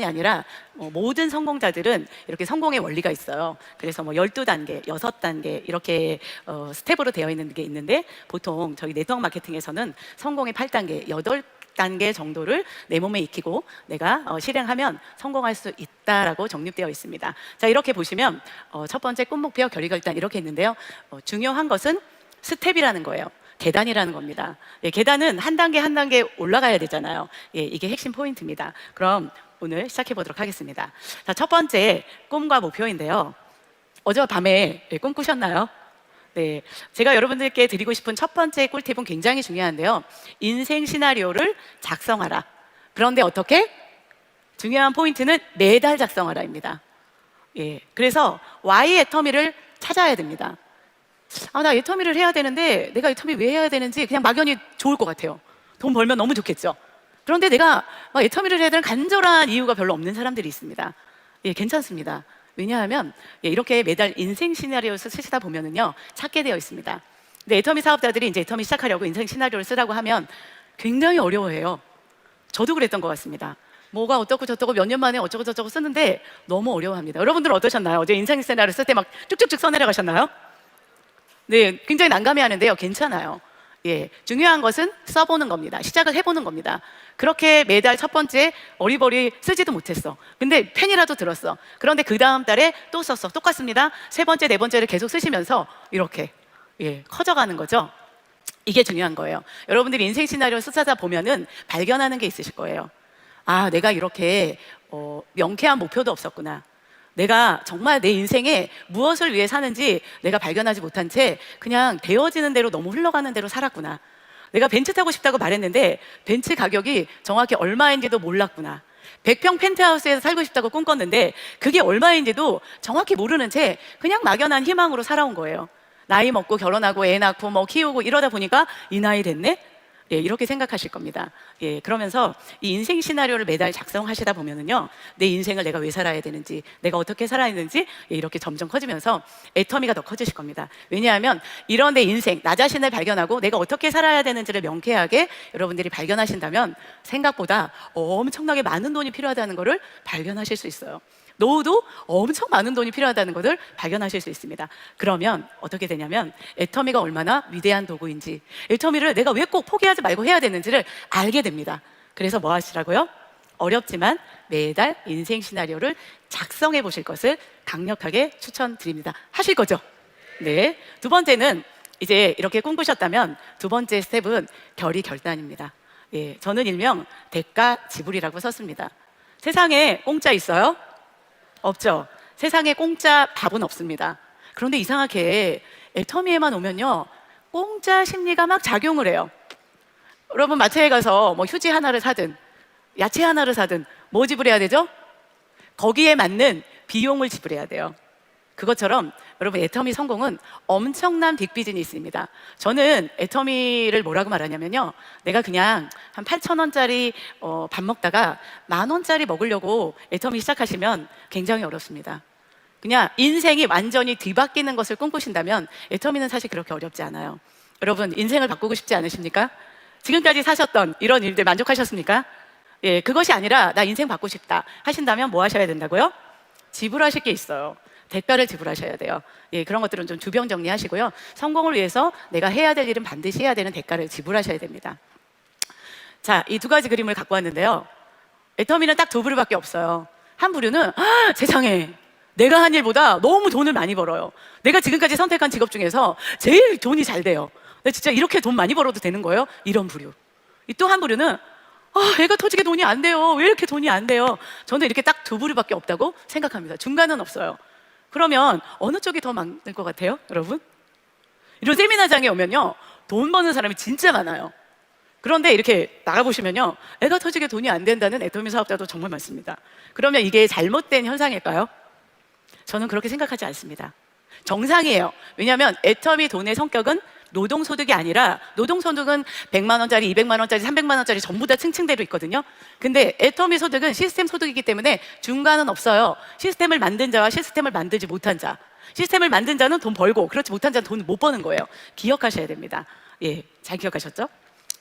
성공자뿐만이 아니라 모든 성공자들은 이렇게 성공의 원리가 있어요. 그래서 12단계, 6단계 이렇게 스텝으로 되어 있는 게 있는데, 보통 저희 네트워크 마케팅에서는 성공의 8단계, 8단계 정도를 내 몸에 익히고 내가 실행하면 성공할 수 있다라고 정립되어 있습니다. 자, 이렇게 보시면 첫 번째 꿈, 목표, 결의결단 이렇게 있는데요. 중요한 것은 스텝이라는 거예요. 계단이라는 겁니다. 예, 계단은 한 단계 한 단계 올라가야 되잖아요. 예, 이게 핵심 포인트입니다. 그럼 오늘 시작해 보도록 하겠습니다. 자, 첫 번째 꿈과 목표인데요. 어젯밤에 꿈 꾸셨나요? 네, 제가 여러분들께 드리고 싶은 첫 번째 꿀팁은 굉장히 중요한데요. 인생 시나리오를 작성하라. 그런데 어떻게? 중요한 포인트는 매달 작성하라입니다. 예, 그래서 Y 애터미를 찾아야 됩니다. 나 애터미를 해야 되는데 내가 애터미 왜 해야 되는지 그냥 막연히 좋을 것 같아요. 돈 벌면 너무 좋겠죠. 그런데 내가 애터미를 해야 되는 간절한 이유가 별로 없는 사람들이 있습니다. 예, 괜찮습니다. 왜냐하면 이렇게 매달 인생 시나리오를 쓰시다 보면은요, 찾게 되어 있습니다. 근데 애터미 사업자들이 이제 애터미 시작하려고 인생 시나리오를 쓰라고 하면 굉장히 어려워해요. 저도 그랬던 것 같습니다. 뭐가 어떻고 저떻고 몇 년 만에 어쩌고 저쩌고 쓰는데 너무 어려워합니다. 여러분들은 어떠셨나요? 어제 인생 시나리오 쓸 때 막 쭉쭉쭉 써내려가셨나요? 네, 굉장히 난감해하는데요. 괜찮아요. 예, 중요한 것은 써보는 겁니다. 시작을 해보는 겁니다. 그렇게 매달 첫 번째 어리버리 쓰지도 못했어. 근데 펜이라도 들었어. 그런데 그 다음 달에 또 썼어. 똑같습니다. 세 번째, 네 번째를 계속 쓰시면서 이렇게 커져가는 거죠. 이게 중요한 거예요. 여러분들이 인생 시나리오 쓰다 보면은 발견하는 게 있으실 거예요. 내가 이렇게 명쾌한 목표도 없었구나. 내가 정말 내 인생에 무엇을 위해 사는지 내가 발견하지 못한 채 그냥 되어지는 대로 너무 흘러가는 대로 살았구나. 내가 벤츠 타고 싶다고 말했는데 벤츠 가격이 정확히 얼마인지도 몰랐구나. 100평 펜트하우스에서 살고 싶다고 꿈꿨는데 그게 얼마인지도 정확히 모르는 채 그냥 막연한 희망으로 살아온 거예요. 나이 먹고 결혼하고 애 낳고 키우고 이러다 보니까 이 나이 됐네? 예, 이렇게 생각하실 겁니다. 예, 그러면서 이 인생 시나리오를 매달 작성하시다 보면은요, 내 인생을 내가 왜 살아야 되는지, 내가 어떻게 살아야 되는지 이렇게 점점 커지면서 애터미가 더 커지실 겁니다. 왜냐하면 이런 내 인생, 나 자신을 발견하고 내가 어떻게 살아야 되는지를 명쾌하게 여러분들이 발견하신다면 생각보다 엄청나게 많은 돈이 필요하다는 것을 발견하실 수 있어요. 노후도 엄청 많은 돈이 필요하다는 것을 발견하실 수 있습니다. 그러면 어떻게 되냐면 애터미가 얼마나 위대한 도구인지, 애터미를 내가 왜 꼭 포기하지 말고 해야 되는지를 알게 됩니다. 그래서 뭐 하시라고요? 어렵지만 매달 인생 시나리오를 작성해 보실 것을 강력하게 추천드립니다. 하실 거죠? 네. 두 번째는 이제 이렇게 꿈꾸셨다면 두 번째 스텝은 결의결단입니다. 예, 저는 일명 대가 지불이라고 썼습니다. 세상에 공짜 있어요? 없죠. 세상에 공짜 밥은 없습니다. 그런데 이상하게 애터미에만 오면요, 공짜 심리가 막 작용을 해요. 여러분 마트에 가서 휴지 하나를 사든 야채 하나를 사든 뭐 지불해야 되죠? 거기에 맞는 비용을 지불해야 돼요. 그것처럼 여러분 애터미 성공은 엄청난 빅비즈니스입니다. 저는 애터미를 뭐라고 말하냐면요, 내가 그냥 한 8,000원짜리 밥 먹다가 10,000원짜리 먹으려고 애터미 시작하시면 굉장히 어렵습니다. 그냥 인생이 완전히 뒤바뀌는 것을 꿈꾸신다면 애터미는 사실 그렇게 어렵지 않아요. 여러분 인생을 바꾸고 싶지 않으십니까? 지금까지 사셨던 이런 일들 만족하셨습니까? 예, 그것이 아니라 나 인생 바꾸고 싶다 하신다면 뭐 하셔야 된다고요? 지불하실 게 있어요. 대가를 지불하셔야 돼요. 예, 그런 것들은 좀 주변 정리하시고요. 성공을 위해서 내가 해야 될 일은 반드시 해야 되는 대가를 지불하셔야 됩니다. 자, 이 두 가지 그림을 갖고 왔는데요. 애터미는 딱 두 부류밖에 없어요. 한 부류는 세상에 내가 한 일보다 너무 돈을 많이 벌어요. 내가 지금까지 선택한 직업 중에서 제일 돈이 잘 돼요. 근데 진짜 이렇게 돈 많이 벌어도 되는 거예요? 이런 부류. 또 한 부류는 애가 터지게 돈이 안 돼요. 왜 이렇게 돈이 안 돼요? 저는 이렇게 딱 두 부류밖에 없다고 생각합니다. 중간은 없어요. 그러면 어느 쪽이 더 많을 것 같아요, 여러분? 이런 세미나장에 오면요, 돈 버는 사람이 진짜 많아요. 그런데 이렇게 나가보시면요, 애가 터지게 돈이 안 된다는 애터미 사업자도 정말 많습니다. 그러면 이게 잘못된 현상일까요? 저는 그렇게 생각하지 않습니다. 정상이에요. 왜냐하면 애터미 돈의 성격은 노동소득이 아니라, 노동소득은 100만 원짜리, 200만 원짜리, 300만 원짜리 전부 다 층층대로 있거든요. 근데 애터미 소득은 시스템 소득이기 때문에 중간은 없어요. 시스템을 만든 자와 시스템을 만들지 못한 자. 시스템을 만든 자는 돈 벌고 그렇지 못한 자는 돈 못 버는 거예요. 기억하셔야 됩니다. 예, 잘 기억하셨죠?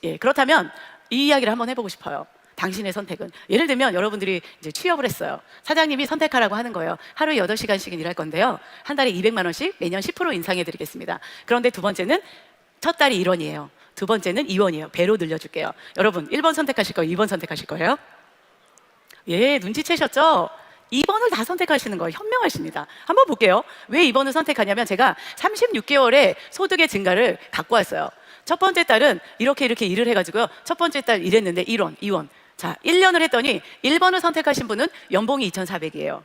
예, 그렇다면 이 이야기를 한번 해보고 싶어요. 당신의 선택은. 예를 들면 여러분들이 이제 취업을 했어요. 사장님이 선택하라고 하는 거예요. 하루에 8시간씩은 일할 건데요. 한 달에 200만 원씩 매년 10% 인상해 드리겠습니다. 그런데 두 번째는 첫 달이 1원이에요. 두 번째는 2원이에요. 배로 늘려줄게요. 여러분 1번 선택하실 거예요? 2번 선택하실 거예요? 예, 눈치채셨죠? 2번을 다 선택하시는 거예요. 현명하십니다. 한번 볼게요. 왜 2번을 선택하냐면 제가 36개월의 소득의 증가를 갖고 왔어요. 첫 번째 달은 이렇게 일을 해가지고요. 첫 번째 달 일했는데 1원, 2원. 자, 1년을 했더니 1번을 선택하신 분은 연봉이 2,400이에요.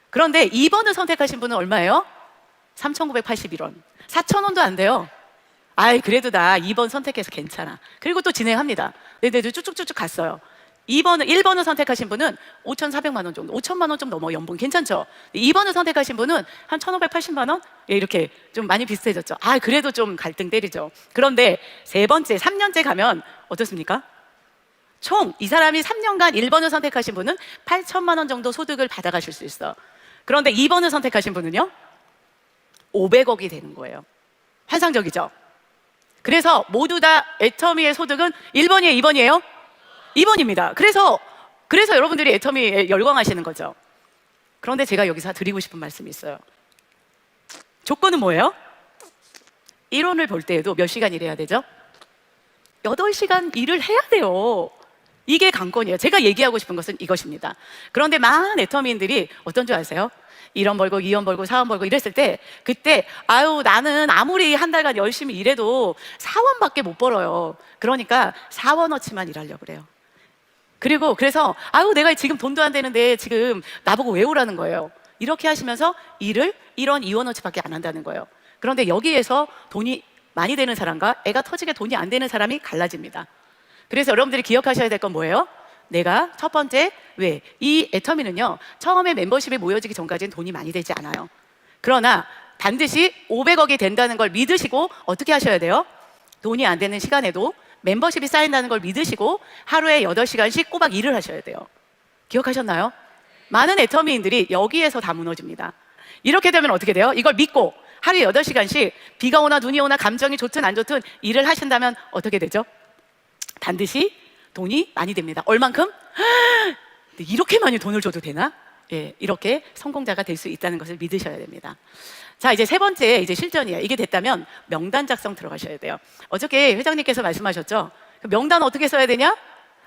그런데 2번을 선택하신 분은 얼마예요? 3,981원. 4,000원도 안 돼요. 아이, 그래도 나 2번 선택해서 괜찮아. 그리고 또 진행합니다. 네네, 쭉쭉쭉쭉 갔어요. 1번을 선택하신 분은 5,400만 원 정도, 5천만 원 좀 넘어 연봉 괜찮죠? 2번을 선택하신 분은 한 1,580만 원? 예, 이렇게 좀 많이 비슷해졌죠. 아, 그래도 좀 갈등 때리죠. 그런데 세 번째, 3년째 가면 어떻습니까? 총 이 사람이 3년간 1번을 선택하신 분은 8천만 원 정도 소득을 받아가실 수 있어. 그런데 2번을 선택하신 분은요? 500억이 되는 거예요. 환상적이죠? 그래서 모두 다 애터미의 소득은 1번이에요, 2번이에요? 2번입니다. 그래서 여러분들이 애터미에 열광하시는 거죠. 그런데 제가 여기서 드리고 싶은 말씀이 있어요. 조건은 뭐예요? 1원을 벌 때에도 몇 시간 일해야 되죠? 8시간 일을 해야 돼요. 이게 관건이에요. 제가 얘기하고 싶은 것은 이것입니다. 그런데 많은 애터미인들이 어떤 줄 아세요? 1원 벌고 2원 벌고 4원 벌고 이랬을 때 그때 아유 나는 아무리 한 달간 열심히 일해도 4원밖에 못 벌어요. 그러니까 4원어치만 일하려고 그래요. 그리고 그래서 아유 내가 지금 돈도 안 되는데 지금 나보고 왜 오라는 거예요. 이렇게 하시면서 일을 1원, 2원어치밖에 안 한다는 거예요. 그런데 여기에서 돈이 많이 되는 사람과 애가 터지게 돈이 안 되는 사람이 갈라집니다. 그래서 여러분들이 기억하셔야 될 건 뭐예요? 내가 첫 번째, 왜? 이 애터미는요 처음에 멤버십이 모여지기 전까지는 돈이 많이 되지 않아요. 그러나 반드시 500억이 된다는 걸 믿으시고 어떻게 하셔야 돼요? 돈이 안 되는 시간에도 멤버십이 쌓인다는 걸 믿으시고 하루에 8시간씩 꼬박 일을 하셔야 돼요. 기억하셨나요? 많은 애터미인들이 여기에서 다 무너집니다. 이렇게 되면 어떻게 돼요? 이걸 믿고 하루에 8시간씩 비가 오나 눈이 오나 감정이 좋든 안 좋든 일을 하신다면 어떻게 되죠? 반드시 돈이 많이 됩니다. 얼만큼? 이렇게 많이 돈을 줘도 되나? 예, 이렇게 성공자가 될 수 있다는 것을 믿으셔야 됩니다. 자, 이제 세 번째 이제 실전이에요. 이게 됐다면 명단 작성 들어가셔야 돼요. 어저께 회장님께서 말씀하셨죠? 그 명단 어떻게 써야 되냐?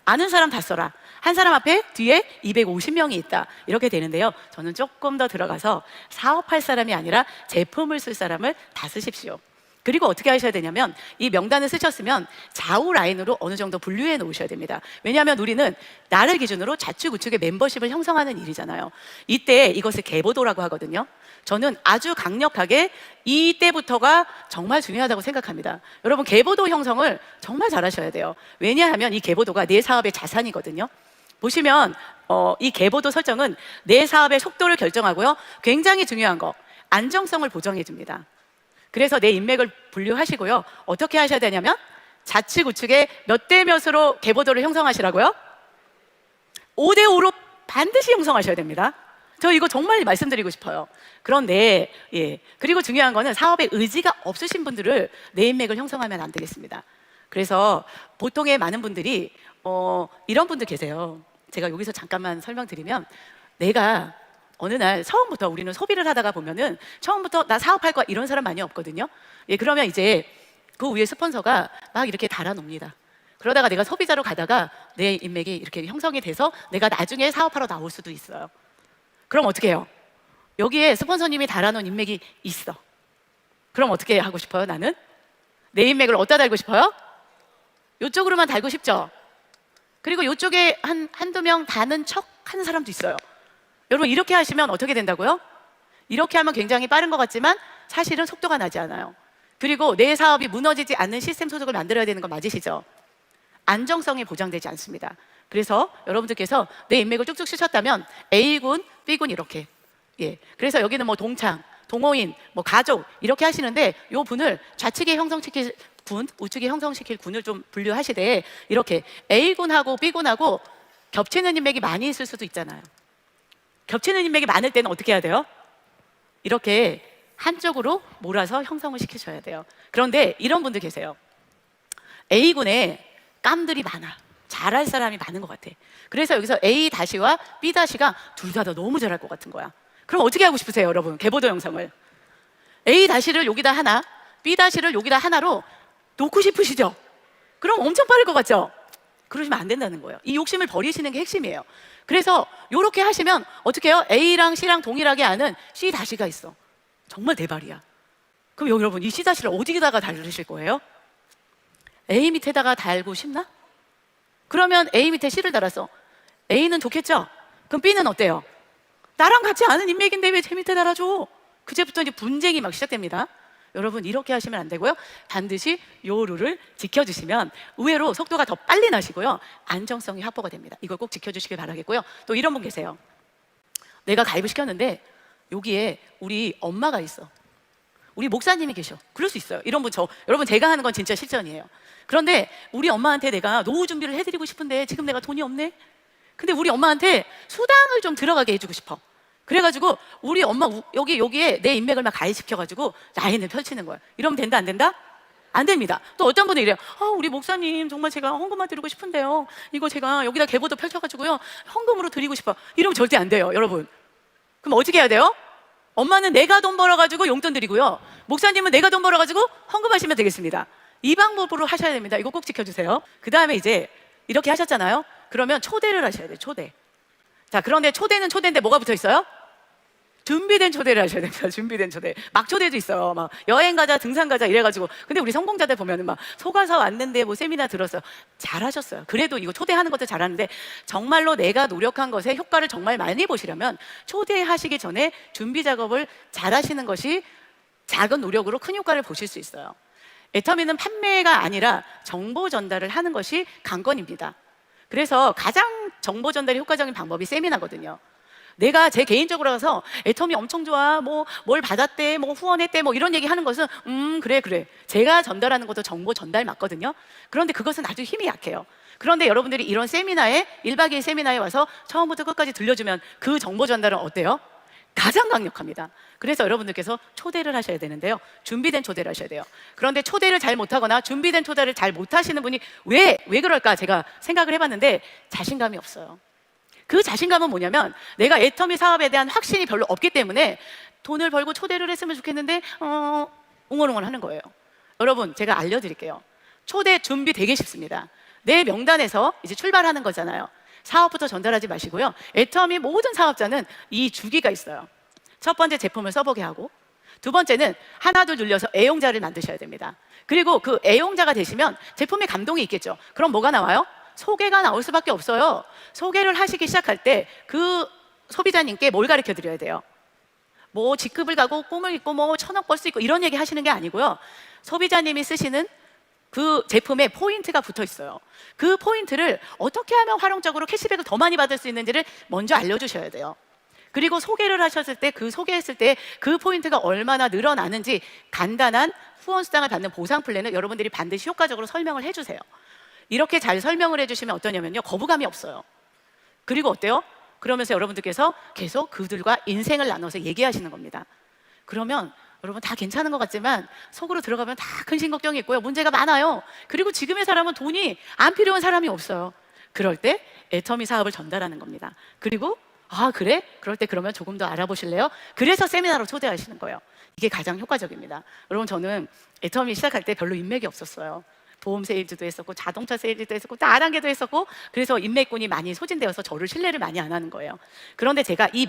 아는 사람 다 써라. 한 사람 앞에 뒤에 250명이 있다. 이렇게 되는데요. 저는 조금 더 들어가서 사업할 사람이 아니라 제품을 쓸 사람을 다 쓰십시오. 그리고 어떻게 하셔야 되냐면 이 명단을 쓰셨으면 좌우 라인으로 어느 정도 분류해 놓으셔야 됩니다. 왜냐하면 우리는 나를 기준으로 좌측 우측의 멤버십을 형성하는 일이잖아요. 이때 이것을 계보도라고 하거든요. 저는 아주 강력하게 이때부터가 정말 중요하다고 생각합니다. 여러분 계보도 형성을 정말 잘하셔야 돼요. 왜냐하면 이 계보도가 내 사업의 자산이거든요. 보시면 이 계보도 설정은 내 사업의 속도를 결정하고요. 굉장히 중요한 거 안정성을 보장해 줍니다. 그래서 내 인맥을 분류하시고요. 어떻게 하셔야 되냐면 좌측 우측에 몇 대 몇으로 계보도를 형성하시라고요? 5대 5로 반드시 형성하셔야 됩니다. 저 이거 정말 말씀드리고 싶어요. 그런데 그리고 중요한 거는 사업에 의지가 없으신 분들을 내 인맥을 형성하면 안 되겠습니다. 그래서 보통의 많은 분들이 이런 분들 계세요. 제가 여기서 잠깐만 설명드리면 내가 어느 날 처음부터 우리는 소비를 하다가 보면은 처음부터 나 사업할 거야 이런 사람 많이 없거든요. 예, 그러면 이제 그 위에 스폰서가 막 이렇게 달아놉니다. 그러다가 내가 소비자로 가다가 내 인맥이 이렇게 형성이 돼서 내가 나중에 사업하러 나올 수도 있어요. 그럼 어떻게 해요? 여기에 스폰서님이 달아놓은 인맥이 있어. 그럼 어떻게 하고 싶어요? 나는 내 인맥을 어디다 달고 싶어요? 이쪽으로만 달고 싶죠. 그리고 이쪽에 한두 명 다는 척 하는 사람도 있어요. 여러분 이렇게 하시면 어떻게 된다고요? 이렇게 하면 굉장히 빠른 것 같지만 사실은 속도가 나지 않아요. 그리고 내 사업이 무너지지 않는 시스템 소득을 만들어야 되는 거 맞으시죠? 안정성이 보장되지 않습니다. 그래서 여러분들께서 내 인맥을 쭉쭉 쓰셨다면 A군, B군 이렇게 그래서 여기는 뭐 동창, 동호인, 뭐 가족 이렇게 하시는데 요 분을 좌측에 형성시킬 군, 우측에 형성시킬 군을 좀 분류하시되 이렇게 A군하고 B군하고 겹치는 인맥이 많이 있을 수도 있잖아요. 겹치는 인맥이 많을 때는 어떻게 해야 돼요? 이렇게 한쪽으로 몰아서 형성을 시키셔야 돼요. 그런데 이런 분들 계세요. A군에 깜들이 많아. 잘할 사람이 많은 것 같아. 그래서 여기서 A 다시와 B 다시가 둘 다 너무 잘할 것 같은 거야. 그럼 어떻게 하고 싶으세요, 여러분? 개보도 영상을 A 다시를 여기다 하나, B 다시를 여기다 하나로 놓고 싶으시죠? 그럼 엄청 빠를 것 같죠? 그러시면 안 된다는 거예요. 이 욕심을 버리시는 게 핵심이에요. 그래서 이렇게 하시면 어떻게 해요? A랑 C랑 동일하게 아는 C 다시가 있어. 정말 대박이야. 그럼 여러분 이 C 다시를 어디다가 달으실 거예요? A 밑에다가 달고 싶나? 그러면 A 밑에 C를 달았어. A는 좋겠죠? 그럼 B는 어때요? 나랑 같이 아는 인맥인데 왜 제 밑에 달아줘? 그제부터 이제 분쟁이 막 시작됩니다. 여러분 이렇게 하시면 안 되고요. 반드시 요 룰을 지켜주시면 의외로 속도가 더 빨리 나시고요. 안정성이 확보가 됩니다. 이걸 꼭 지켜주시길 바라겠고요. 또 이런 분 계세요. 내가 가입을 시켰는데 여기에 우리 엄마가 있어. 우리 목사님이 계셔. 그럴 수 있어요. 이런 분 여러분 제가 하는 건 진짜 실전이에요. 그런데 우리 엄마한테 내가 노후 준비를 해드리고 싶은데 지금 내가 돈이 없네. 근데 우리 엄마한테 수당을 좀 들어가게 해주고 싶어. 그래가지고 우리 엄마 여기에 내 인맥을 막 가입시켜가지고 라인을 펼치는 거야. 이러면 된다 안 된다? 안 됩니다. 또 어떤 분은 이래요. 우리 목사님 정말 제가 헌금만 드리고 싶은데요. 이거 제가 여기다 계보도 펼쳐가지고요. 헌금으로 드리고 싶어. 이러면 절대 안 돼요, 여러분. 그럼 어떻게 해야 돼요? 엄마는 내가 돈 벌어가지고 용돈 드리고요. 목사님은 내가 돈 벌어가지고 헌금하시면 되겠습니다. 이 방법으로 하셔야 됩니다. 이거 꼭 지켜주세요. 그 다음에 이제 이렇게 하셨잖아요. 그러면 초대를 하셔야 돼요. 초대. 자, 그런데 초대는 초대인데 뭐가 붙어 있어요? 준비된 초대를 하셔야 됩니다. 준비된 초대. 막 초대도 있어요. 막 여행 가자, 등산 가자 이래가지고. 근데 우리 성공자들 보면은 막 속아서 왔는데 뭐 세미나 들었어요. 잘하셨어요. 그래도 이거 초대하는 것도 잘하는데 정말로 내가 노력한 것에 효과를 정말 많이 보시려면 초대하시기 전에 준비 작업을 잘 하시는 것이 작은 노력으로 큰 효과를 보실 수 있어요. 애터미는 판매가 아니라 정보 전달을 하는 것이 관건입니다. 그래서 가장 정보 전달이 효과적인 방법이 세미나거든요. 내가 제 개인적으로 가서 애터미 엄청 좋아, 뭐 뭘 받았대, 뭐 후원했대, 뭐 이런 얘기 하는 것은 그래 제가 전달하는 것도 정보 전달 맞거든요. 그런데 그것은 아주 힘이 약해요. 그런데 여러분들이 이런 세미나에 1박 2일 세미나에 와서 처음부터 끝까지 들려주면 그 정보 전달은 어때요? 가장 강력합니다. 그래서 여러분들께서 초대를 하셔야 되는데요. 준비된 초대를 하셔야 돼요. 그런데 초대를 잘 못하거나 준비된 초대를 잘 못하시는 분이 왜 그럴까 제가 생각을 해봤는데 자신감이 없어요. 그 자신감은 뭐냐면 내가 애터미 사업에 대한 확신이 별로 없기 때문에 돈을 벌고 초대를 했으면 좋겠는데 웅얼웅얼 하는 거예요. 여러분 제가 알려드릴게요. 초대 준비 되게 쉽습니다. 내 명단에서 이제 출발하는 거잖아요. 사업부터 전달하지 마시고요. 애터미 모든 사업자는 이 주기가 있어요. 첫 번째 제품을 써보게 하고 두 번째는 하나 둘 눌려서 애용자를 만드셔야 됩니다. 그리고 그 애용자가 되시면 제품에 감동이 있겠죠. 그럼 뭐가 나와요? 소개가 나올 수밖에 없어요. 소개를 하시기 시작할 때 그 소비자님께 뭘 가르쳐 드려야 돼요? 뭐 직급을 가고 꿈을 있고 뭐 1,000억 벌 수 있고 이런 얘기 하시는 게 아니고요. 소비자님이 쓰시는 그 제품에 포인트가 붙어 있어요. 그 포인트를 어떻게 하면 활용적으로 캐시백을 더 많이 받을 수 있는지를 먼저 알려주셔야 돼요. 그리고 소개를 하셨을 때 그 소개했을 때 그 포인트가 얼마나 늘어나는지 간단한 후원 수당을 받는 보상 플랜을 여러분들이 반드시 효과적으로 설명을 해주세요. 이렇게 잘 설명을 해주시면 어떠냐면요, 거부감이 없어요. 그리고 어때요? 그러면서 여러분들께서 계속 그들과 인생을 나눠서 얘기하시는 겁니다. 그러면 여러분 다 괜찮은 것 같지만 속으로 들어가면 다 근심 걱정이 있고요, 문제가 많아요. 그리고 지금의 사람은 돈이 안 필요한 사람이 없어요. 그럴 때 애터미 사업을 전달하는 겁니다. 그리고 그래? 그럴 때 그러면 조금 더 알아보실래요? 그래서 세미나로 초대하시는 거예요. 이게 가장 효과적입니다. 여러분 저는 애터미 시작할 때 별로 인맥이 없었어요. 보험 세일즈도 했었고 자동차 세일즈도 했었고 다단계도 했었고 그래서 인맥군이 많이 소진되어서 저를 신뢰를 많이 안 하는 거예요. 그런데 제가 이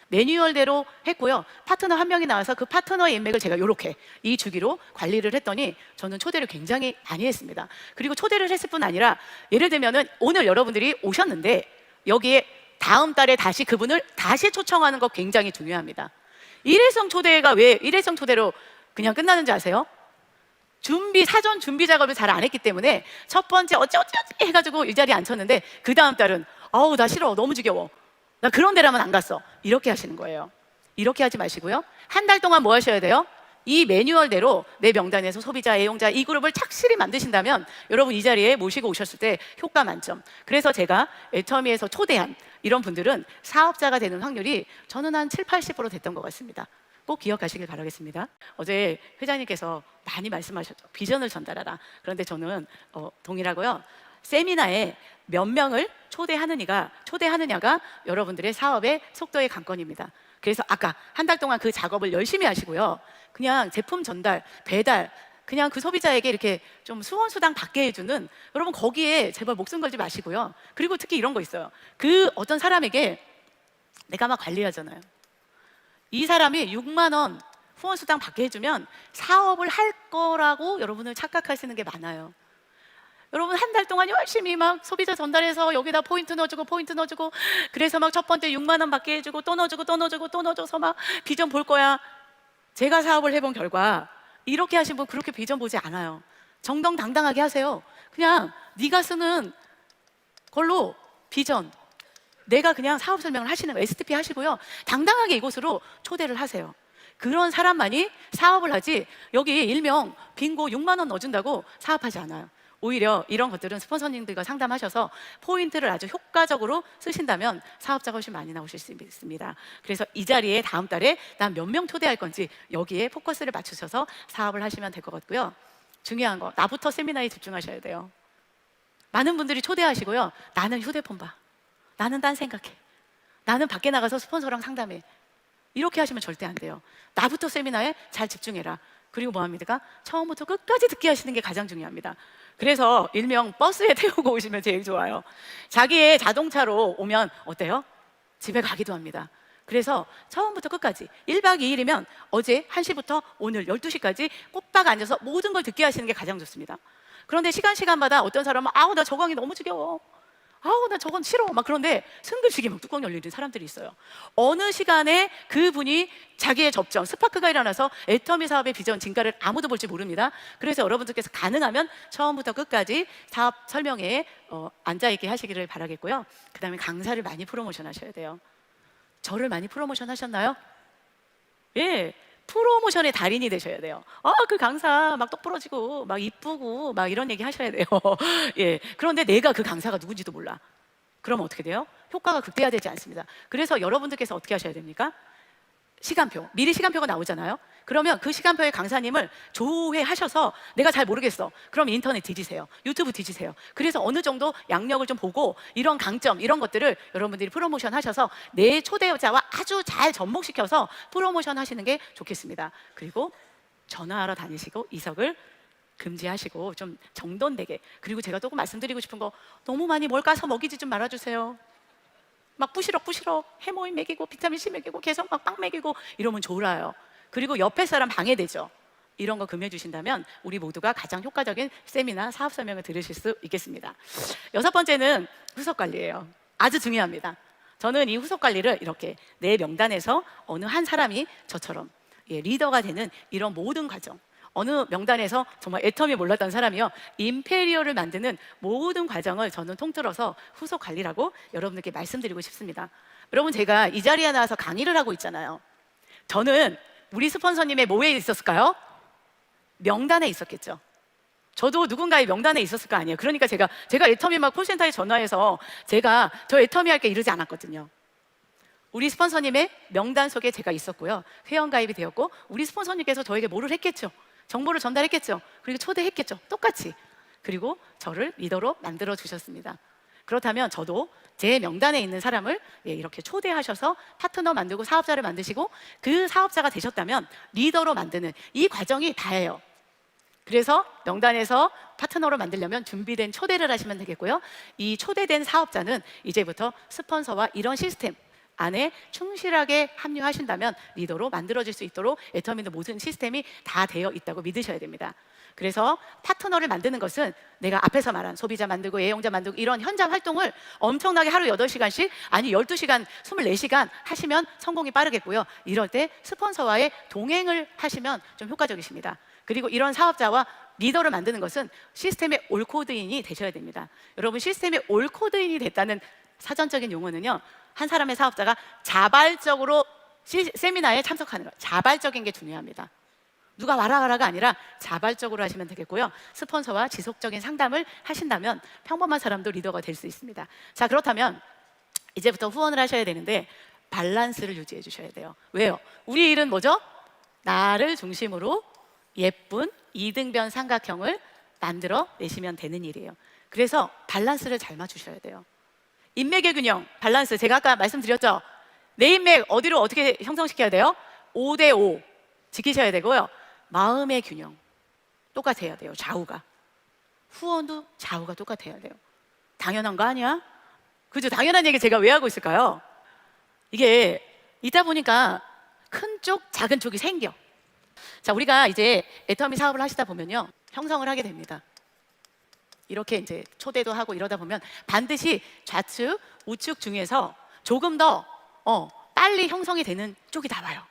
매뉴얼대로 했고요. 파트너 한 명이 나와서 그 파트너의 인맥을 제가 이렇게 이 주기로 관리를 했더니 저는 초대를 굉장히 많이 했습니다. 그리고 초대를 했을 뿐 아니라 예를 들면은 오늘 여러분들이 오셨는데 여기에 다음 달에 다시 그분을 다시 초청하는 거 굉장히 중요합니다. 일회성 초대가 왜 일회성 초대로 그냥 끝나는지 아세요? 사전 준비 작업을 잘 안 했기 때문에 첫 번째 어찌 해가지고 이 자리에 앉혔는데 그 다음 달은 나 싫어, 너무 지겨워, 나 그런 데라면 안 갔어, 이렇게 하시는 거예요. 이렇게 하지 마시고요. 한 달 동안 뭐 하셔야 돼요? 이 매뉴얼대로 내 명단에서 소비자, 애용자 이 그룹을 착실히 만드신다면 여러분 이 자리에 모시고 오셨을 때 효과 만점. 그래서 제가 애터미에서 초대한 이런 분들은 사업자가 되는 확률이 저는 한 70~80% 됐던 것 같습니다. 꼭 기억하시길 바라겠습니다. 어제 회장님께서 많이 말씀하셨죠. 비전을 전달하라. 그런데 저는 동일하고요. 세미나에 몇 명을 초대하느냐가 여러분들의 사업의 속도의 관건입니다. 그래서 아까 한 달 동안 그 작업을 열심히 하시고요. 그냥 제품 전달, 배달, 그냥 그 소비자에게 이렇게 좀 수원수당 받게 해주는, 여러분 거기에 제발 목숨 걸지 마시고요. 그리고 특히 이런 거 있어요. 그 어떤 사람에게 내가 막 관리하잖아요. 이 사람이 6만 원 후원수당 받게 해주면 사업을 할 거라고 여러분은 착각하시는 게 많아요. 여러분 한 달 동안 열심히 막 소비자 전달해서 여기다 포인트 넣어주고 그래서 막 첫 번째 6만 원 받게 해주고 또 넣어줘서 막 비전 볼 거야. 제가 사업을 해본 결과 이렇게 하신 분 그렇게 비전 보지 않아요. 정정당당하게 하세요. 그냥 네가 쓰는 걸로 비전, 내가 그냥 사업 설명을 하시는 거 STP 하시고요. 당당하게 이곳으로 초대를 하세요. 그런 사람만이 사업을 하지, 여기 일명 빙고 6만 원 넣어준다고 사업하지 않아요. 오히려 이런 것들은 스폰서님들과 상담하셔서 포인트를 아주 효과적으로 쓰신다면 사업자가 훨씬 많이 나오실 수 있습니다. 그래서 이 자리에 다음 달에 난 몇 명 초대할 건지 여기에 포커스를 맞추셔서 사업을 하시면 될 것 같고요. 중요한 거, 나부터 세미나에 집중하셔야 돼요. 많은 분들이 초대하시고요. 나는 휴대폰 봐. 나는 딴 생각해. 나는 밖에 나가서 스폰서랑 상담해. 이렇게 하시면 절대 안 돼요. 나부터 세미나에 잘 집중해라. 그리고 뭐 합니까? 처음부터 끝까지 듣게 하시는 게 가장 중요합니다. 그래서 일명 버스에 태우고 오시면 제일 좋아요. 자기의 자동차로 오면 어때요? 집에 가기도 합니다. 그래서 처음부터 끝까지 1박 2일이면 어제 1시부터 오늘 12시까지 꼬박 앉아서 모든 걸 듣게 하시는 게 가장 좋습니다. 그런데 시간마다 어떤 사람은 아우 나 저강이 너무 지겨워, 아우 나 저건 싫어 막, 그런데 승급식이 막 뚜껑 열리는 사람들이 있어요. 어느 시간에 그분이 자기의 접점, 스파크가 일어나서 애터미 사업의 비전 진가를 아무도 볼지 모릅니다. 그래서 여러분들께서 가능하면 처음부터 끝까지 사업 설명회에 앉아있게 하시기를 바라겠고요. 그 다음에 강사를 많이 프로모션 하셔야 돼요. 저를 많이 프로모션 하셨나요? 예, 프로모션의 달인이 되셔야 돼요. 그 강사 막 똑 부러지고 막 이쁘고 막 이런 얘기 하셔야 돼요. 예, 그런데 내가 그 강사가 누군지도 몰라. 그럼 어떻게 돼요? 효과가 극대화되지 않습니다. 그래서 여러분들께서 어떻게 하셔야 됩니까? 시간표, 미리 시간표가 나오잖아요. 그러면 그 시간표의 강사님을 조회하셔서 내가 잘 모르겠어. 그럼 인터넷 뒤지세요. 유튜브 뒤지세요. 그래서 어느 정도 양력을 좀 보고 이런 강점, 이런 것들을 여러분들이 프로모션 하셔서 내 초대자와 아주 잘 접목시켜서 프로모션 하시는 게 좋겠습니다. 그리고 전화하러 다니시고 이석을 금지하시고 좀 정돈되게. 그리고 제가 또 말씀드리고 싶은 거, 너무 많이 뭘 까서 먹이지 좀 말아주세요. 막 부시럭 해모임 먹이고 비타민C 먹이고 계속 막 빵 먹이고 이러면 졸아요. 그리고 옆에 사람 방해되죠. 이런 거 금해 주신다면 우리 모두가 가장 효과적인 세미나 사업 설명을 들으실 수 있겠습니다. 6번째는 후속 관리예요. 아주 중요합니다. 저는 이 후속 관리를 이렇게 내 명단에서 어느 한 사람이 저처럼 리더가 되는 이런 모든 과정, 어느 명단에서 정말 애터미 몰랐던 사람이요, 임페리얼을 만드는 모든 과정을 저는 통틀어서 후속 관리라고 여러분들께 말씀드리고 싶습니다. 여러분, 제가 이 자리에 나와서 강의를 하고 있잖아요. 저는 우리 스폰서님의 뭐에 있었을까요? 명단에 있었겠죠. 저도 누군가의 명단에 있었을 거 아니에요. 그러니까 제가 애터미 막 콜센터에 전화해서 저 애터미 할게 이러지 않았거든요. 우리 스폰서님의 명단 속에 제가 있었고요, 회원가입이 되었고, 우리 스폰서님께서 저에게 뭐를 했겠죠? 정보를 전달했겠죠. 그리고 초대했겠죠. 똑같이. 그리고 저를 리더로 만들어 주셨습니다. 그렇다면 저도 제 명단에 있는 사람을 이렇게 초대하셔서 파트너 만들고 사업자를 만드시고, 그 사업자가 되셨다면 리더로 만드는 이 과정이 다예요. 그래서 명단에서 파트너로 만들려면 준비된 초대를 하시면 되겠고요. 이 초대된 사업자는 이제부터 스폰서와 이런 시스템 안에 충실하게 합류하신다면 리더로 만들어질 수 있도록 애터미의 모든 시스템이 다 되어 있다고 믿으셔야 됩니다. 그래서 파트너를 만드는 것은 내가 앞에서 말한 소비자 만들고 애용자 만들고 이런 현장 활동을 엄청나게 하루 8시간씩, 아니 12시간, 24시간 하시면 성공이 빠르겠고요. 이럴 때 스폰서와의 동행을 하시면 좀 효과적이십니다. 그리고 이런 사업자와 리더를 만드는 것은 시스템의 올코드인이 되셔야 됩니다. 여러분, 시스템의 올코드인이 됐다는 사전적인 용어는요, 한 사람의 사업자가 자발적으로 세미나에 참석하는 거, 자발적인 게 중요합니다. 누가 와라가 아니라 자발적으로 하시면 되겠고요. 스폰서와 지속적인 상담을 하신다면 평범한 사람도 리더가 될 수 있습니다. 자, 그렇다면 이제부터 후원을 하셔야 되는데 밸런스를 유지해 주셔야 돼요. 왜요? 우리 일은 뭐죠? 나를 중심으로 예쁜 이등변 삼각형을 만들어 내시면 되는 일이에요. 그래서 밸런스를 잘 맞추셔야 돼요. 인맥의 균형, 밸런스. 제가 아까 말씀드렸죠? 내 인맥 어디로 어떻게 형성시켜야 돼요? 5대5 지키셔야 되고요. 마음의 균형 똑같아야 돼요. 좌우가. 후원도 좌우가 똑같아야 돼요. 당연한 거 아니야? 그죠? 당연한 얘기 제가 왜 하고 있을까요? 이게 있다 보니까 큰 쪽, 작은 쪽이 생겨. 자, 우리가 이제 애터미 사업을 하시다 보면요, 형성을 하게 됩니다. 이렇게 이제 초대도 하고 이러다 보면 반드시 좌측, 우측 중에서 조금 더 빨리 형성이 되는 쪽이 나와요.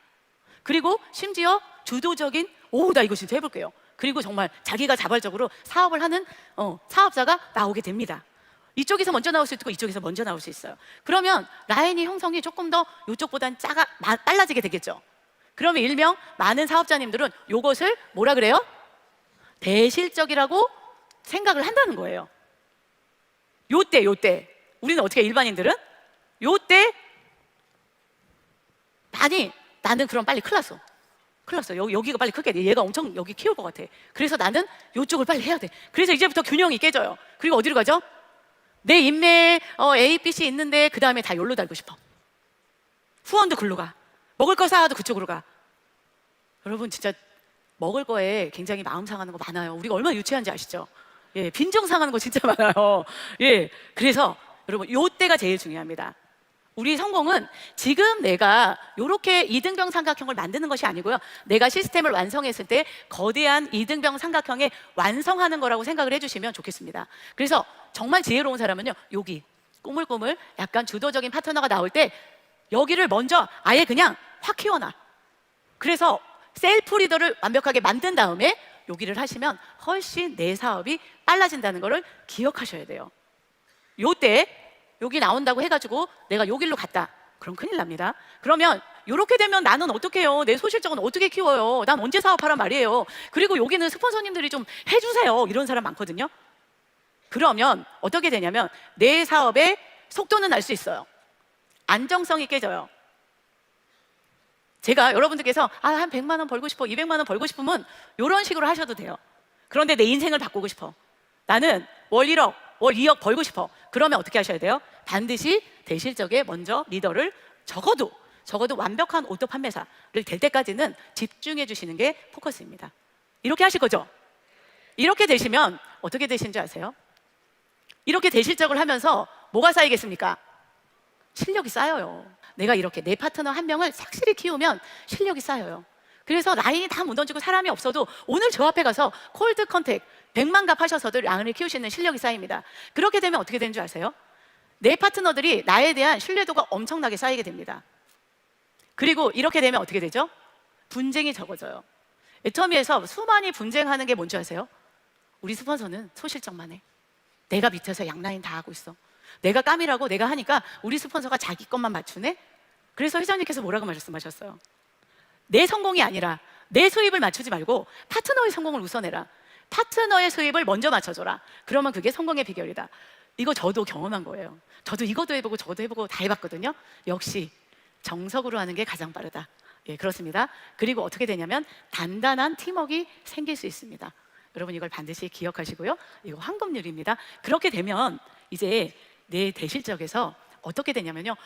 그리고 심지어 주도적인, 나 이거 진짜 해볼게요. 그리고 정말 자기가 자발적으로 사업을 하는 사업자가 나오게 됩니다. 이쪽에서 먼저 나올 수 있고 이쪽에서 먼저 나올 수 있어요. 그러면 라인이 형성이 조금 더 이쪽보단 빨라지게 되겠죠. 그러면 일명 많은 사업자님들은 이것을 뭐라 그래요? 대실적이라고 생각을 한다는 거예요. 요때 우리는 어떻게 일반인들은 요때 나는 그럼 빨리 큰일 났어. 여기가 빨리 크게 돼. 얘가 엄청 여기 키울 것 같아. 그래서 나는 요쪽을 빨리 해야 돼. 그래서 이제부터 균형이 깨져요. 그리고 어디로 가죠? 내 인맥 A, B, C 있는데 그 다음에 다 여기로 달고 싶어. 후원도 글로 가. 먹을 거 사와도 그쪽으로 가. 여러분 진짜 먹을 거에 굉장히 마음 상하는 거 많아요. 우리가 얼마나 유치한지 아시죠? 예, 빈정 상하는 거 진짜 많아요. 예, 그래서 여러분 요때가 제일 중요합니다. 우리 성공은 지금 내가 이렇게 이등병 삼각형을 만드는 것이 아니고요. 내가 시스템을 완성했을 때 거대한 이등병 삼각형에 완성하는 거라고 생각을 해주시면 좋겠습니다. 그래서 정말 지혜로운 사람은요, 여기 꾸물꾸물 약간 주도적인 파트너가 나올 때 여기를 먼저 아예 그냥 확 키워놔. 그래서 셀프 리더를 완벽하게 만든 다음에 여기를 하시면 훨씬 내 사업이 빨라진다는 거를 기억하셔야 돼요. 요때 여기 나온다고 해가지고 내가 여기로 갔다. 그럼 큰일 납니다. 그러면 이렇게 되면 나는 어떻게 해요? 내 소실적은 어떻게 키워요? 난 언제 사업하란 말이에요. 그리고 여기는 스폰서님들이 좀 해주세요. 이런 사람 많거든요. 그러면 어떻게 되냐면 내 사업의 속도는 날 수 있어요. 안정성이 깨져요. 제가 여러분들께서 한 100만 원 벌고 싶어, 200만 원 벌고 싶으면 이런 식으로 하셔도 돼요. 그런데 내 인생을 바꾸고 싶어. 나는 월 1억, 월 2억 벌고 싶어. 그러면 어떻게 하셔야 돼요? 반드시 대실적에 먼저 리더를 적어도 완벽한 오토 판매사를 될 때까지는 집중해 주시는 게 포커스입니다. 이렇게 하실 거죠? 이렇게 되시면 어떻게 되시는 줄 아세요? 이렇게 대실적을 하면서 뭐가 쌓이겠습니까? 실력이 쌓여요. 내가 이렇게 내 파트너 한 명을 착실히 키우면 실력이 쌓여요. 그래서 라인이 다 무너지고 사람이 없어도 오늘 저 앞에 가서 콜드 컨택 100만 갑 하셔서도 라인을 키우시는 실력이 쌓입니다. 그렇게 되면 어떻게 되는 줄 아세요? 내 파트너들이 나에 대한 신뢰도가 엄청나게 쌓이게 됩니다. 그리고 이렇게 되면 어떻게 되죠? 분쟁이 적어져요. 애터미에서 수많이 분쟁하는 게 뭔지 아세요? 우리 스폰서는 소실적만 해. 내가 밑에서 양라인 다 하고 있어. 내가 까미라고 내가 하니까 우리 스폰서가 자기 것만 맞추네? 그래서 회장님께서 뭐라고 말씀하셨어요? 내 성공이 아니라 내 수입을 맞추지 말고 파트너의 성공을 우선해라. 파트너의 수입을 먼저 맞춰줘라. 그러면 그게 성공의 비결이다. 이거 저도 경험한 거예요. 저도 이것도 해보고 저도 해보고 다 해봤거든요. 역시 정석으로 하는 게 가장 빠르다. 예, 그렇습니다. 그리고 어떻게 되냐면 단단한 팀워크가 생길 수 있습니다. 여러분 이걸 반드시 기억하시고요. 이거 황금률입니다. 그렇게 되면 이제 내 대실적에서 어떻게 되냐면요.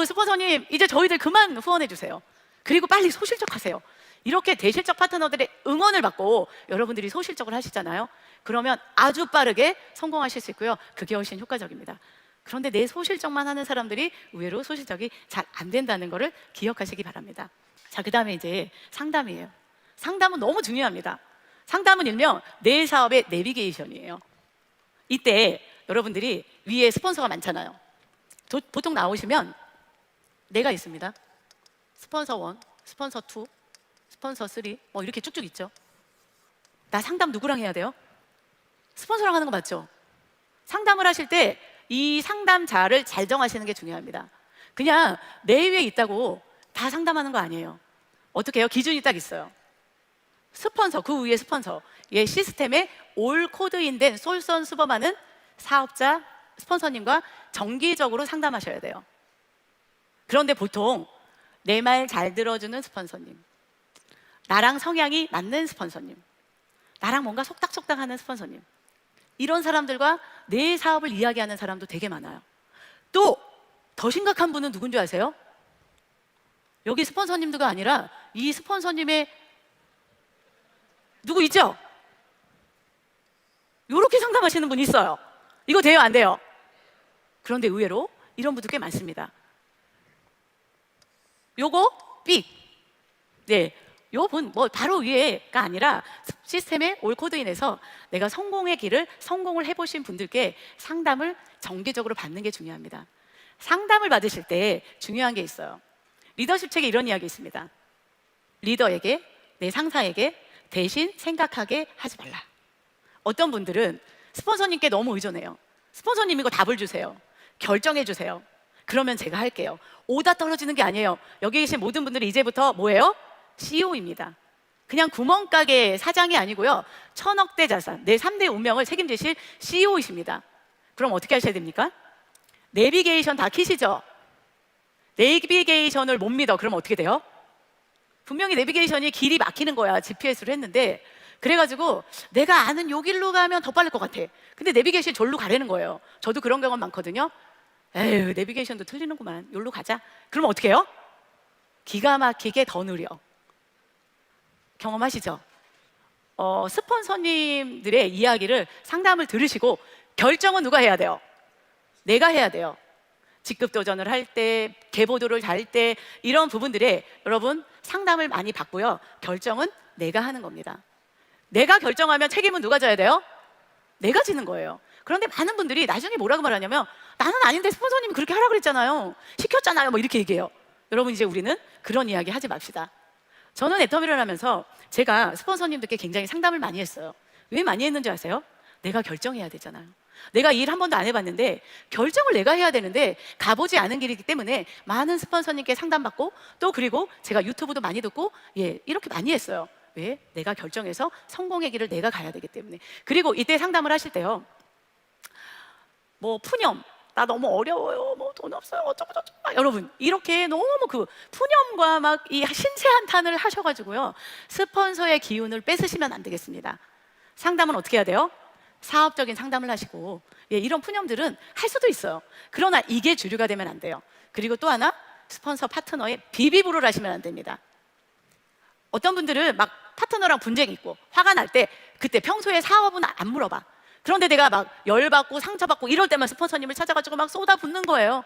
스폰서님 이제 저희들 그만 후원해 주세요. 그리고 빨리 소실적하세요. 이렇게 대실적 파트너들의 응원을 받고 여러분들이 소실적을 하시잖아요. 그러면 아주 빠르게 성공하실 수 있고요. 그게 훨씬 효과적입니다. 그런데 내 소실적만 하는 사람들이 의외로 소실적이 잘 안 된다는 것을 기억하시기 바랍니다. 자, 그 다음에 이제 상담이에요. 상담은 너무 중요합니다. 상담은 일명 내 사업의 내비게이션이에요. 이때 여러분들이 위에 스폰서가 많잖아요. 보통 나오시면 내가 있습니다. 스폰서 1, 스폰서 2, 스폰서 3 이렇게 쭉쭉 있죠. 나 상담 누구랑 해야 돼요? 스폰서랑 하는 거 맞죠? 상담을 하실 때 이 상담자를 잘 정하시는 게 중요합니다. 그냥 내 위에 있다고 다 상담하는 거 아니에요. 어떻게 해요? 기준이 딱 있어요. 스폰서, 그 위에 스폰서, 얘 시스템에 올 코드인된 솔선수범하는 사업자, 스폰서님과 정기적으로 상담하셔야 돼요. 그런데 보통 내 말 잘 들어주는 스폰서님, 나랑 성향이 맞는 스폰서님, 나랑 뭔가 속닥속닥하는 스폰서님, 이런 사람들과 내 사업을 이야기하는 사람도 되게 많아요. 또 더 심각한 분은 누군지 아세요? 여기 스폰서님들가 아니라 이 스폰서님의 누구 있죠? 이렇게 상담하시는 분 있어요. 이거 돼요, 안 돼요? 그런데 의외로 이런 분들 꽤 많습니다. 요거 삑. 네, 요 분 뭐 바로 위에가 아니라 시스템의 올 코드인에서 내가 성공의 길을 성공을 해보신 분들께 상담을 정기적으로 받는 게 중요합니다. 상담을 받으실 때 중요한 게 있어요. 리더십 책에 이런 이야기 있습니다. 리더에게, 내 상사에게 대신 생각하게 하지 말라. 어떤 분들은 스폰서님께 너무 의존해요. 스폰서님 이거 답을 주세요. 결정해 주세요. 그러면 제가 할게요. 오다 떨어지는 게 아니에요. 여기 계신 모든 분들이 이제부터 뭐예요? CEO입니다. 그냥 구멍가게 사장이 아니고요. 1000억대 자산, 내 3대 운명을 책임지실 CEO이십니다. 그럼 어떻게 하셔야 됩니까? 내비게이션 다 키시죠? 내비게이션을 못 믿어. 그럼 어떻게 돼요? 분명히 내비게이션이 길이 막히는 거야. GPS로 했는데. 그래가지고 내가 아는 요 길로 가면 더 빠를 것 같아. 근데 내비게이션이 절로 가라는 거예요. 저도 그런 경험 많거든요. 에휴, 내비게이션도 틀리는구만. 요로 가자. 그러면 어떻게 해요? 기가 막히게 더 느려. 경험하시죠? 스폰서님들의 이야기를 상담을 들으시고 결정은 누가 해야 돼요? 내가 해야 돼요. 직급 도전을 할 때, 계보도를 달 때 이런 부분들에 여러분 상담을 많이 받고요. 결정은 내가 하는 겁니다. 내가 결정하면 책임은 누가 져야 돼요? 내가 지는 거예요. 그런데 많은 분들이 나중에 뭐라고 말하냐면 나는 아닌데 스폰서님이 그렇게 하라고 그랬잖아요. 시켰잖아요. 뭐 이렇게 얘기해요. 여러분 이제 우리는 그런 이야기 하지 맙시다. 저는 애터미를 하면서 제가 스폰서님들께 굉장히 상담을 많이 했어요. 왜 많이 했는지 아세요? 내가 결정해야 되잖아요. 내가 일 한 번도 안 해봤는데 결정을 내가 해야 되는데 가보지 않은 길이기 때문에 많은 스폰서님께 상담받고 또 그리고 제가 유튜브도 많이 듣고 이렇게 많이 했어요. 왜? 내가 결정해서 성공의 길을 내가 가야 되기 때문에. 그리고 이때 상담을 하실 때요. 뭐 푸념, 나 너무 어려워요. 뭐 돈 없어요. 어쩌고 저쩌고. 여러분 이렇게 너무 그 푸념과 막 이 신세한탄을 하셔가지고요. 스폰서의 기운을 뺏으시면 안 되겠습니다. 상담은 어떻게 해야 돼요? 사업적인 상담을 하시고 이런 푸념들은 할 수도 있어요. 그러나 이게 주류가 되면 안 돼요. 그리고 또 하나 스폰서 파트너의 비비브로를 하시면 안 됩니다. 어떤 분들은 막 파트너랑 분쟁이 있고 화가 날 때 그때 평소에 사업은 안 물어봐. 그런데 내가 막 열받고 상처받고 이럴 때만 스폰서님을 찾아가지고 막 쏟아붓는 거예요.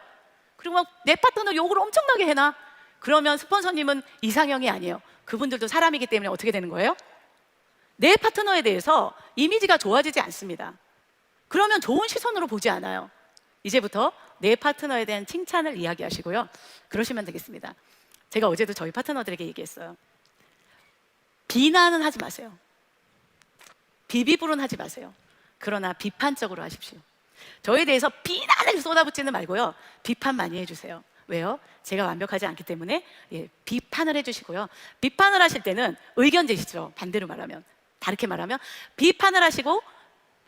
그리고 막 내 파트너 욕을 엄청나게 해놔. 그러면 스폰서님은 이상형이 아니에요. 그분들도 사람이기 때문에 어떻게 되는 거예요? 내 파트너에 대해서 이미지가 좋아지지 않습니다. 그러면 좋은 시선으로 보지 않아요. 이제부터 내 파트너에 대한 칭찬을 이야기하시고요. 그러시면 되겠습니다. 제가 어제도 저희 파트너들에게 얘기했어요. 비난은 하지 마세요. 비비불은 하지 마세요. 그러나 비판적으로 하십시오. 저에 대해서 비난을 쏟아붓지는 말고요. 비판 많이 해주세요. 왜요? 제가 완벽하지 않기 때문에 비판을 해주시고요. 비판을 하실 때는 의견 제시죠. 반대로 말하면. 다르게 말하면 비판을 하시고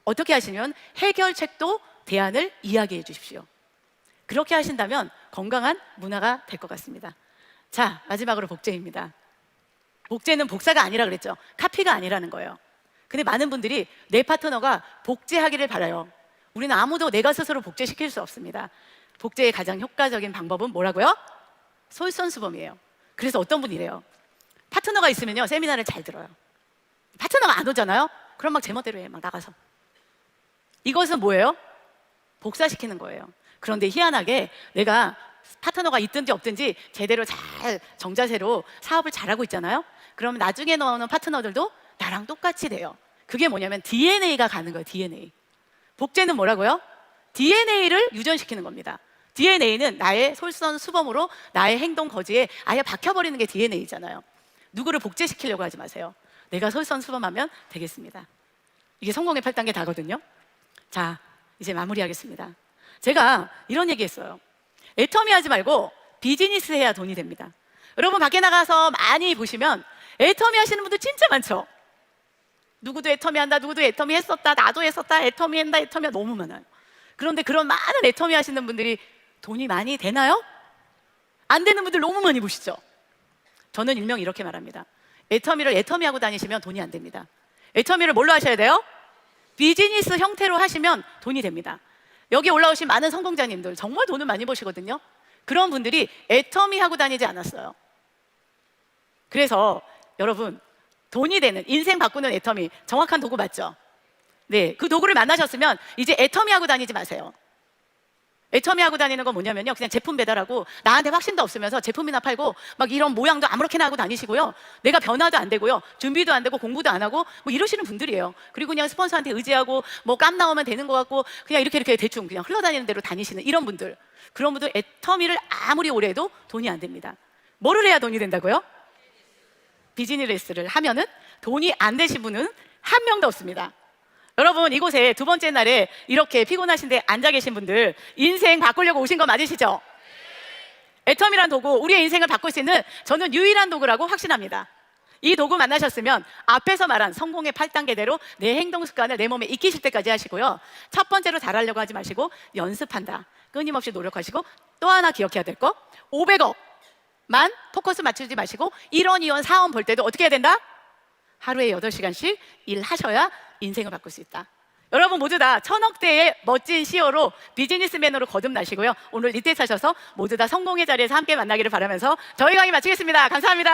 어떻게 하시면 해결책도 대안을 이야기해 주십시오. 그렇게 하신다면 건강한 문화가 될 것 같습니다. 자, 마지막으로 복제입니다. 복제는 복사가 아니라 그랬죠. 카피가 아니라는 거예요. 근데 많은 분들이 내 파트너가 복제하기를 바라요. 우리는 아무도 내가 스스로 복제시킬 수 없습니다. 복제의 가장 효과적인 방법은 뭐라고요? 솔선수범이에요. 그래서 어떤 분이 이래요. 파트너가 있으면요 세미나를 잘 들어요. 파트너가 안 오잖아요? 그럼 막 제멋대로 해, 막 나가서. 이것은 뭐예요? 복사시키는 거예요. 그런데 희한하게 내가 파트너가 있든지 없든지 제대로 잘 정자세로 사업을 잘하고 있잖아요? 그러면 나중에 나오는 파트너들도 나랑 똑같이 돼요. 그게 뭐냐면 DNA가 가는 거예요. DNA. 복제는 뭐라고요? DNA를 유전시키는 겁니다. DNA는 나의 솔선수범으로 나의 행동 거지에 아예 박혀버리는 게 DNA잖아요. 누구를 복제시키려고 하지 마세요. 내가 솔선수범하면 되겠습니다. 이게 성공의 8단계 다거든요. 자, 이제 마무리하겠습니다. 제가 이런 얘기했어요. 애터미 하지 말고 비즈니스 해야 돈이 됩니다. 여러분 밖에 나가서 많이 보시면 애터미 하시는 분들 진짜 많죠. 누구도 애터미 한다, 누구도 애터미 했었다, 나도 했었다, 애터미 한다, 애터미가 너무 많아요. 그런데 그런 많은 애터미 하시는 분들이 돈이 많이 되나요? 안 되는 분들 너무 많이 보시죠. 저는 일명 이렇게 말합니다. 애터미를 애터미 하고 다니시면 돈이 안 됩니다. 애터미를 뭘로 하셔야 돼요? 비즈니스 형태로 하시면 돈이 됩니다. 여기 올라오신 많은 성공자님들 정말 돈을 많이 버시거든요. 그런 분들이 애터미 하고 다니지 않았어요. 그래서 여러분, 돈이 되는, 인생 바꾸는 애터미, 정확한 도구 맞죠? 네, 그 도구를 만나셨으면 이제 애터미 하고 다니지 마세요. 애터미 하고 다니는 건 뭐냐면요, 그냥 제품 배달하고 나한테 확신도 없으면서 제품이나 팔고 막 이런 모양도 아무렇게나 하고 다니시고요, 내가 변화도 안 되고요, 준비도 안 되고 공부도 안 하고 뭐 이러시는 분들이에요. 그리고 그냥 스폰서한테 의지하고 뭐 깜 나오면 되는 것 같고 그냥 이렇게 대충 그냥 흘러다니는 대로 다니시는 이런 분들, 그런 분들 애터미를 아무리 오래 해도 돈이 안 됩니다. 뭐를 해야 돈이 된다고요? 비즈니스를 하면은 돈이 안 되신 분은 한 명도 없습니다. 여러분, 이곳에 두 번째 날에 이렇게 피곤하신데 앉아 계신 분들, 인생 바꾸려고 오신 거 맞으시죠? 애텀이란 도구, 우리의 인생을 바꿀 수 있는 저는 유일한 도구라고 확신합니다. 이 도구 만나셨으면 앞에서 말한 성공의 8단계대로 내 행동 습관을 내 몸에 익히실 때까지 하시고요, 첫 번째로 잘하려고 하지 마시고 연습한다, 끊임없이 노력하시고, 또 하나 기억해야 될 거, 500억만 포커스 맞추지 마시고 1원, 2원, 4원 벌 때도 어떻게 해야 된다? 하루에 8시간씩 일하셔야 인생을 바꿀 수 있다. 여러분 모두 다 1000억대의 멋진 CEO로 비즈니스맨으로 거듭나시고요, 오늘 이때 사셔서 모두 다 성공의 자리에서 함께 만나기를 바라면서 저희 강의 마치겠습니다. 감사합니다.